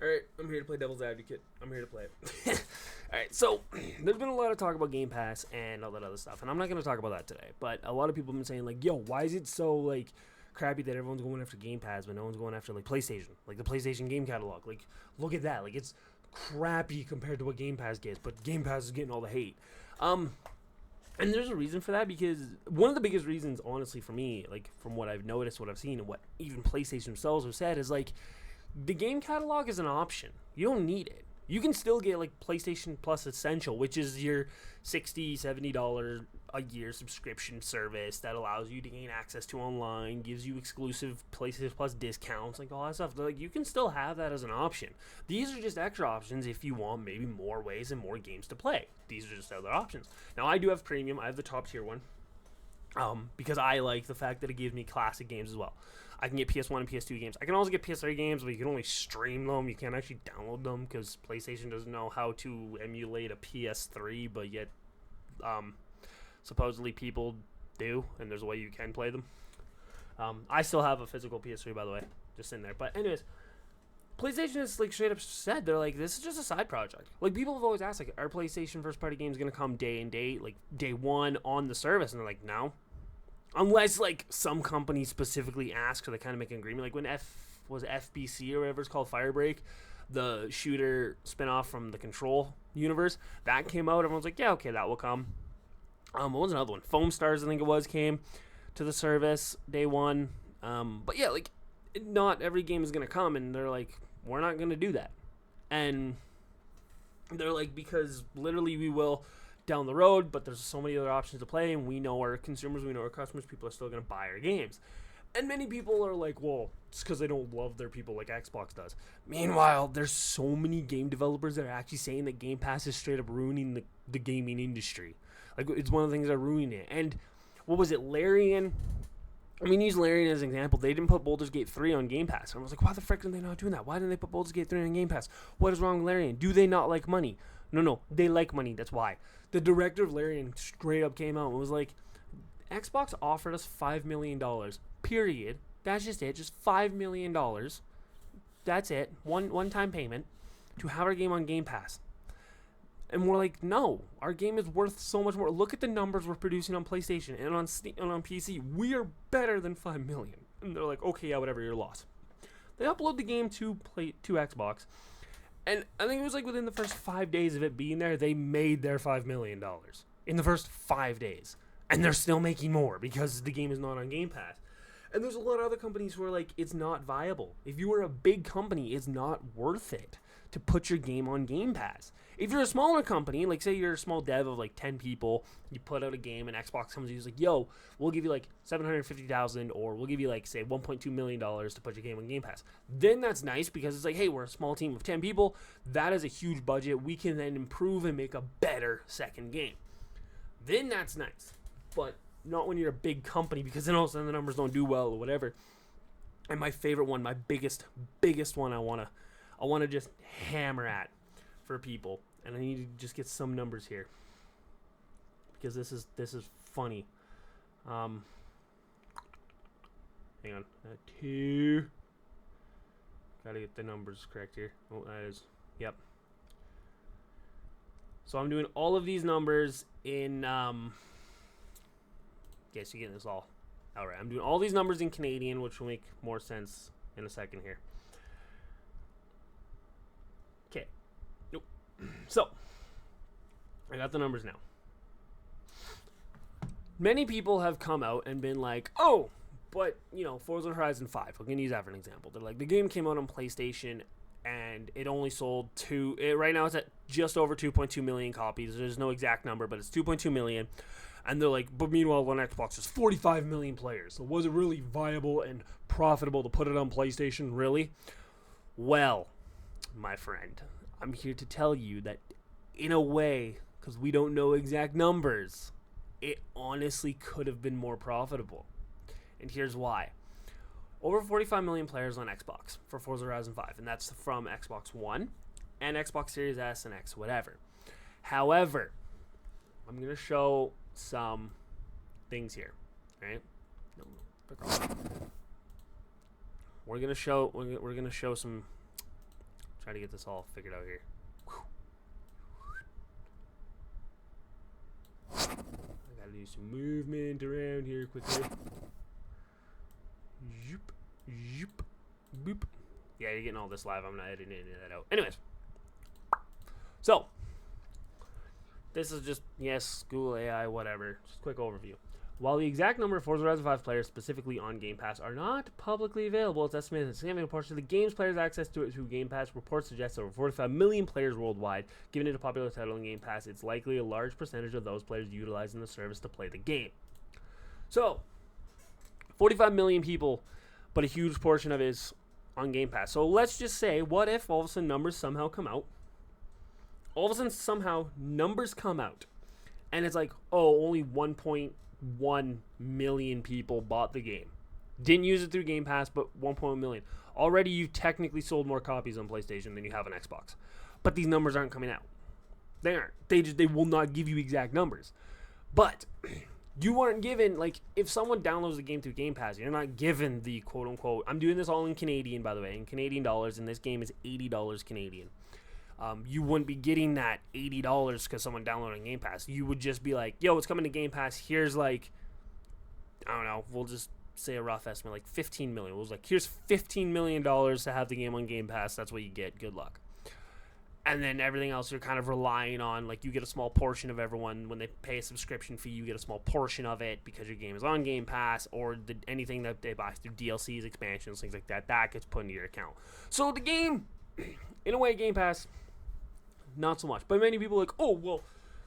Alright, I'm here to play devil's advocate. I'm here to play it. Alright, so there's been a lot of talk about Game Pass and all that other stuff, and I'm not going to talk about that today. But a lot of people have been saying, like, yo, why is it so, like, crappy that everyone's going after Game Pass, but no one's going after, like, PlayStation? Like, the PlayStation game catalog. Like, look at that. Like, it's crappy compared to what Game Pass gets, but Game Pass is getting all the hate. And there's a reason for that, because one of the biggest reasons, honestly, for me, like, from what I've noticed, what I've seen, and what even PlayStation themselves have said, is, like, the game catalog is an option. You don't need it. You can still get, like, PlayStation Plus Essential, which is your $60, $70 a year subscription service that allows you to gain access to online, gives you exclusive PlayStation Plus discounts, like all that stuff. Like, you can still have that as an option. These are just extra options if you want maybe more ways and more games to play. These are just other options. Now, I do have premium. I have the top tier one. Because I like the fact that it gives me classic games as well. I can get PS1 and PS2 games. I can also get PS3 games, but you can only stream them. You can't actually download them because PlayStation doesn't know how to emulate a PS3, but yet supposedly people do, and there's a way you can play them. I still have a physical PS3, by the way, just in there. But anyways, PlayStation is, like, straight up said, they're like, this is just a side project. Like, people have always asked, like, are PlayStation first-party games going to come day and date, like, day one on the service? And they're like, no. Unless, like, some company specifically asks, or they kind of make an agreement. Like, when FBC or whatever it's called, Firebreak, the shooter spinoff from the Control universe, that came out. Everyone's like, yeah, okay, that will come. What was another one? Foam Stars, I think it was, came to the service day one. But yeah, like, not every game is going to come, and they're like, we're not going to do that. And they're like, because literally we will down the road, but there's so many other options to play, and we know our consumers, we know our customers, people are still going to buy our games. And many people are like, well, it's because they don't love their people like Xbox does. Meanwhile, there's so many game developers that are actually saying that Game Pass is straight up ruining the gaming industry. Like, it's one of the things that are ruining it. And what was it, Larian? I mean, use Larian as an example. They didn't put Baldur's Gate 3 on Game Pass. And I was like, why the frick are they not doing that? Why didn't they put Baldur's Gate 3 on Game Pass? What is wrong with Larian? Do they not like money? No, they like money. That's why. The director of Larian straight up came out and was like, Xbox offered us $5 million, period. That's just it. Just $5 million. That's it. One-time payment to have our game on Game Pass. And we're like, no, our game is worth so much more. Look at the numbers we're producing on PlayStation and on Steam, and on PC. We are better than $5 million. And they're like, okay, yeah, whatever, your loss. They upload the game to Xbox. And I think it was like within the first 5 days of it being there, they made their $5 million. In the first 5 days. And they're still making more because the game is not on Game Pass. And there's a lot of other companies who are like, it's not viable. If you were a big company, it's not worth it to put your game on Game Pass. If you're a smaller company, like say you're a small dev of like 10 people, you put out a game and Xbox comes to you and is like, yo, we'll give you like $750,000 or we'll give you like, say, $1.2 million to put your game on Game Pass. Then that's nice because it's like, hey, we're a small team of 10 people. That is a huge budget. We can then improve and make a better second game. Then that's nice. But not when you're a big company, because then all of a sudden the numbers don't do well or whatever. And my favorite one, my biggest one I wanna just hammer at for people. And I need to just get some numbers here. Because this is funny. Hang on. 2. Gotta get the numbers correct here. Oh, that is. Yep. So I'm doing all of these numbers in okay, so you're getting this all. Alright, I'm doing all these numbers in Canadian, which will make more sense in a second here. Okay. Nope. So, I got the numbers now. Many people have come out and been like, oh, but, you know, Forza Horizon 5. I'm going to use that for an example. They're like, the game came out on PlayStation, and it only sold right now it's at just over 2.2 million copies. There's no exact number, but it's 2.2 million. And they're like, but meanwhile on Xbox there's 45 million players. So was it really viable and profitable to put it on PlayStation, really? Well, my friend, I'm here to tell you that in a way, because we don't know exact numbers, it honestly could have been more profitable. And here's why. Over 45 million players on Xbox for Forza Horizon 5, and that's from Xbox One and Xbox Series S and X, whatever. However, I'm going to show some things here, right? We're going to show some Try to get this all figured out here. I gotta do some movement around here quickly. Zoop, zoop, boop. Yeah, you're getting all this live. I'm not editing any of that out. Anyways. So. This is just, yes, Google AI, whatever. Just a quick overview. While the exact number of Forza Horizon 5 players specifically on Game Pass are not publicly available, it's estimated that a significant portion of the game's players' access to it through Game Pass. Reports suggest over 45 million players worldwide. Given it a popular title in Game Pass, it's likely a large percentage of those players utilizing the service to play the game. So, 45 million people, but a huge portion of it is on Game Pass. So let's just say, what if all of a sudden numbers somehow come out? All of a sudden somehow numbers come out, and it's like, oh, only 1.1 million people bought the game. Didn't use it through Game Pass, but 1.1 million. Already you've technically sold more copies on PlayStation than you have on Xbox. But these numbers aren't coming out. They aren't. They will not give you exact numbers. But you aren't given, like, if someone downloads the game through Game Pass, you're not given the quote-unquote, I'm doing this all in Canadian, by the way, in Canadian dollars, and this game is $80 Canadian. You wouldn't be getting that $80 because someone downloaded Game Pass. You would just be like, yo, it's coming to Game Pass. Here's like, I don't know, we'll just say a rough estimate, like $15 million. We'll like, here's $15 million to have the game on Game Pass. That's what you get. Good luck. And then everything else you're kind of relying on, like you get a small portion of everyone. When they pay a subscription fee, you get a small portion of it because your game is on Game Pass, or anything that they buy through DLCs, expansions, things like that, that gets put into your account. So the game, in a way, Game Pass, not so much. But many people are like, oh, well,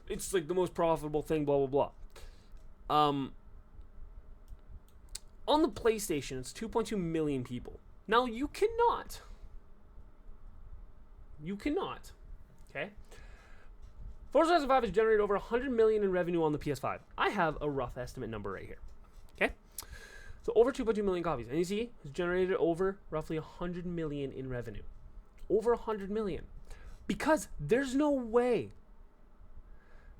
it's like the most profitable thing, blah, blah, blah. On the PlayStation, it's 2.2 million people. Now, you cannot, okay? Forza Horizon 5 has generated over 100 million in revenue on the PS5. I have a rough estimate number right here, okay? So over 2.2 million copies. And you see, it's generated over roughly 100 million in revenue. Over 100 million. Because there's no way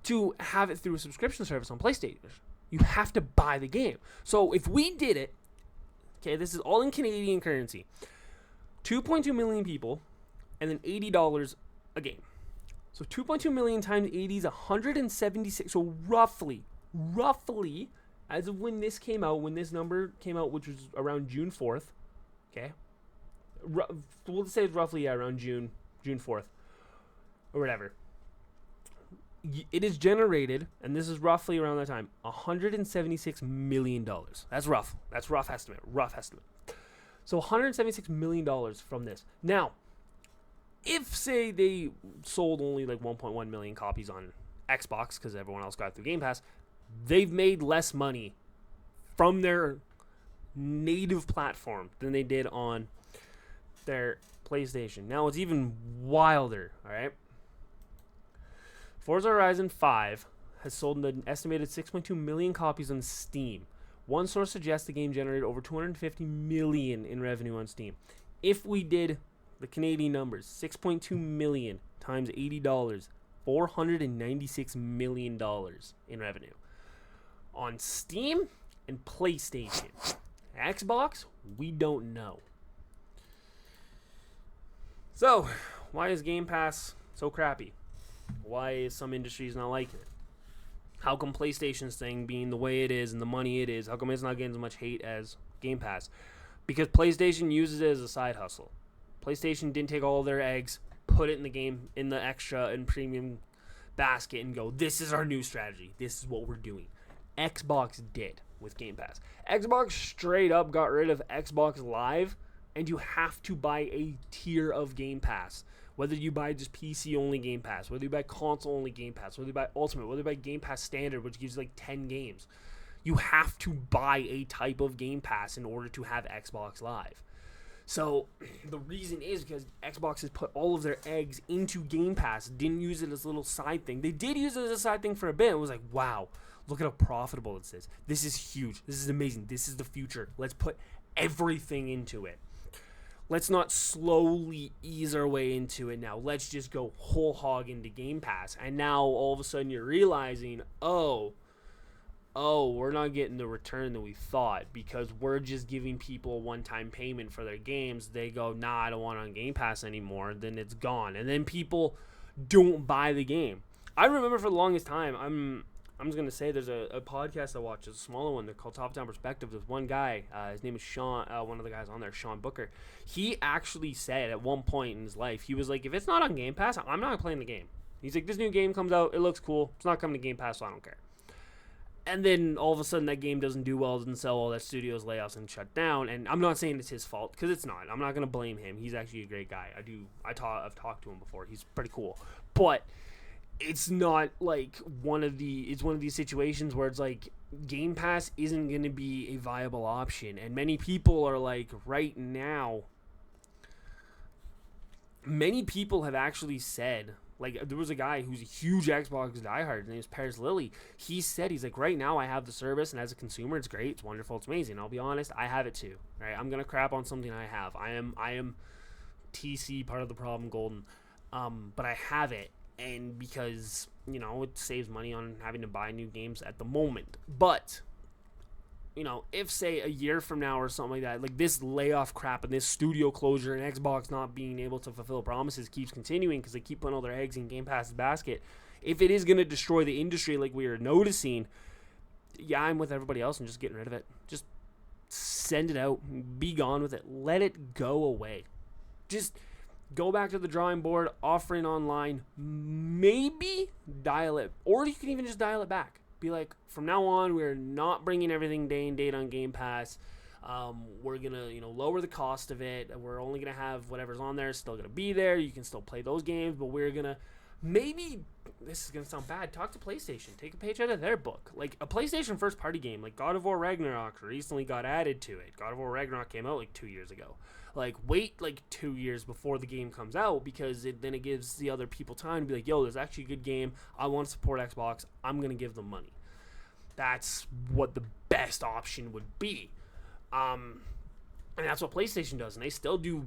to have it through a subscription service on PlayStation. You have to buy the game. So if we did it, okay, this is all in Canadian currency. 2.2 million people, and then $80 a game. So 2.2 million times 80 is 176. So roughly, as of when this came out, when this number came out, which was around June 4th, okay? We'll say it's roughly around June 4th. Or whatever. It is generated, and this is roughly around that time, $176 million. That's rough. That's rough estimate. So $176 million from this. Now, if, say, they sold only like 1.1 million copies on Xbox, because everyone else got it through Game Pass, they've made less money from their native platform than they did on their PlayStation. Now, it's even wilder, all right? Forza Horizon 5 has sold an estimated 6.2 million copies on Steam. One source suggests the game generated over 250 million in revenue on Steam. If we did the Canadian numbers, 6.2 million times $80, $496 million in revenue. On Steam and PlayStation. Xbox, we don't know. So, why is Game Pass so crappy? Why is some industries not liking it? How come PlayStation's thing being the way it is and the money it is, how come it's not getting as much hate as Game Pass? Because PlayStation uses it as a side hustle. PlayStation didn't take all their eggs, put it in the game, in the extra and premium basket and go, this is our new strategy. This is what we're doing. Xbox did with Game Pass. Xbox straight up got rid of Xbox Live, and you have to buy a tier of Game Pass. Whether you buy just PC-only Game Pass, whether you buy console-only Game Pass, whether you buy Ultimate, whether you buy Game Pass Standard, which gives you like 10 games. You have to buy a type of Game Pass in order to have Xbox Live. So the reason is because Xbox has put all of their eggs into Game Pass, didn't use it as a little side thing. They did use it as a side thing for a bit. It was like, wow, look at how profitable it is. This is huge. This is amazing. This is the future. Let's put everything into it. Let's not slowly ease our way into it now. Let's just go whole hog into Game Pass. And now all of a sudden you're realizing, oh, oh, we're not getting the return that we thought because we're just giving people a one-time payment for their games. They go, nah, I don't want it on Game Pass anymore. Then it's gone. And then people don't buy the game. I remember for the longest time, I'm just going to say there's a podcast I watch, it's a smaller one. They're called Top Down Perspective. There's one guy, his name is Sean, one of the guys on there, Sean Booker. He actually said at one point in his life, he was like, if it's not on Game Pass, I'm not playing the game. He's like, this new game comes out, it looks cool. It's not coming to Game Pass, so I don't care. And then all of a sudden that game doesn't do well, doesn't sell, all that studio's layoffs and shut down. And I'm not saying it's his fault, because it's not. I'm not going to blame him. He's actually a great guy. I've talked to him before. He's pretty cool. But it's not like one of these situations where it's like Game Pass isn't going to be a viable option. And many people are like, right now, many people have actually said, like, there was a guy who's a huge Xbox diehard. His name is Paris Lilly. He said, he's like, right now I have the service, and as a consumer, it's great, it's wonderful, it's amazing. I'll be honest, I have it too. Right? I'm gonna crap on something I have. I am TC, part of the problem, golden. But I have it, and because it saves money on having to buy new games at the moment. But if say a year from now or something like that, like this layoff crap and this studio closure and Xbox not being able to fulfill promises keeps continuing because they keep putting all their eggs in Game Pass's basket, if it is going to destroy the industry like we are noticing, yeah, I'm with everybody else and just getting rid of it. Just send it out. Be gone with it. Let it go away. Just go back to the drawing board, offering online, maybe dial it, or you can even just dial it back. Be like, from now on, we're not bringing everything day and date on Game Pass. We're gonna, lower the cost of it. We're only gonna have whatever's on there still gonna be there. You can still play those games, but we're gonna maybe, this is gonna sound bad, talk to PlayStation. Take a page out of their book. Like a PlayStation first party game, like God of War Ragnarok recently got added to it. God of War Ragnarok came out like 2 years ago. Like, wait like 2 years before the game comes out because then it gives the other people time to be like, yo, there's actually a good game. I want to support Xbox. I'm going to give them money. That's what the best option would be. And that's what PlayStation does. And they still do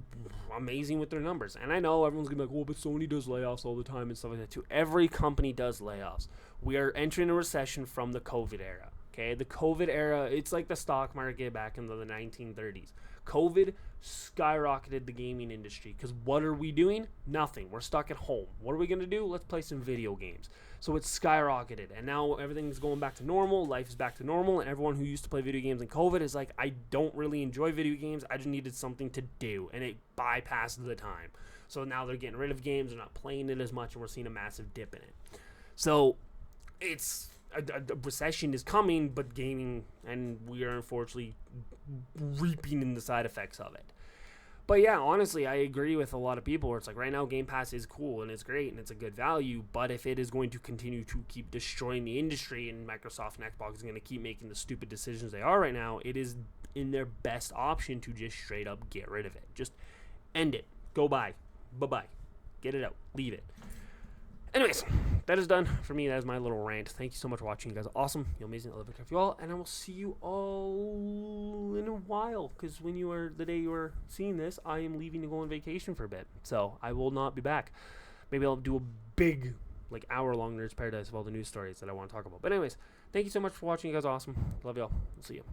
amazing with their numbers. And I know everyone's going to be like, well, but Sony does layoffs all the time and stuff like that too. Every company does layoffs. We are entering a recession from the COVID era. Okay, the COVID era, it's like the stock market back in the 1930s. COVID skyrocketed the gaming industry because what are we doing? Nothing. We're stuck at home. What are we going to do? Let's play some video games. So it's skyrocketed, and now everything's going back to normal. Life is back to normal, and everyone who used to play video games in COVID is like, I don't really enjoy video games. I just needed something to do, and it bypassed the time. So now they're getting rid of games. They're not playing it as much, and we're seeing a massive dip in it. So it's a recession is coming, but gaming, and we are unfortunately reaping in the side effects of it. But yeah, honestly, I agree with a lot of people where it's like right now Game Pass is cool and it's great and it's a good value, but if it is going to continue to keep destroying the industry and Microsoft and Xbox is going to keep making the stupid decisions they are right now, it is in their best option to just straight up get rid of it. Just end it. Go bye. Bye-bye. Get it out. Leave it. Anyways, that is done for me. That is my little rant. Thank you so much for watching. You guys are awesome. You're amazing. I love you all. And I will see you all in a while. Because the day you are seeing this, I am leaving to go on vacation for a bit. So I will not be back. Maybe I'll do a big, hour-long Nerds Paradise of all the news stories that I want to talk about. But anyways, thank you so much for watching. You guys are awesome. Love y'all. I'll see you.